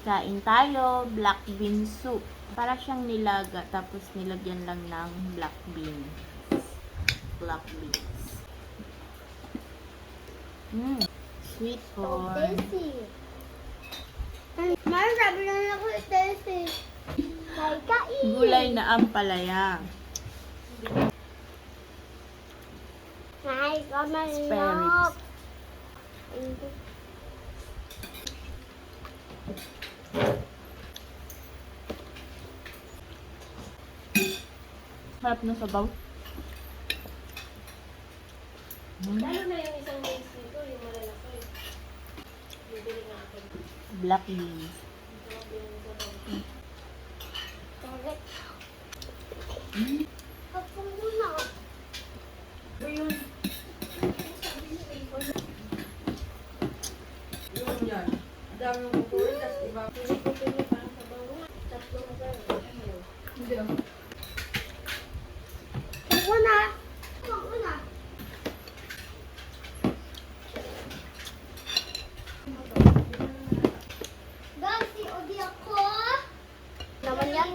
Kain tayo, black bean soup. Para siyang nilaga, tapos nilagyan lang ng black beans. Black beans. Sweet So corn. tasty. Mama, sabi lang ako tasty. Like, kain. Gulay na ampalaya. Ay, Spare kamalok. Harap na sabaw. Lalo na yung isang days nito, yung malalaki. Bibili nga ako. Black beans. Bakit? Kapag muna. Yun yan. Dami yung kukurin, tapos iba. Pili-pili parang sa bawang. Tatlo na tayo. Hindi ako. Kapag muna. Kapag muna. Guys, si Odi ako. Naman yan.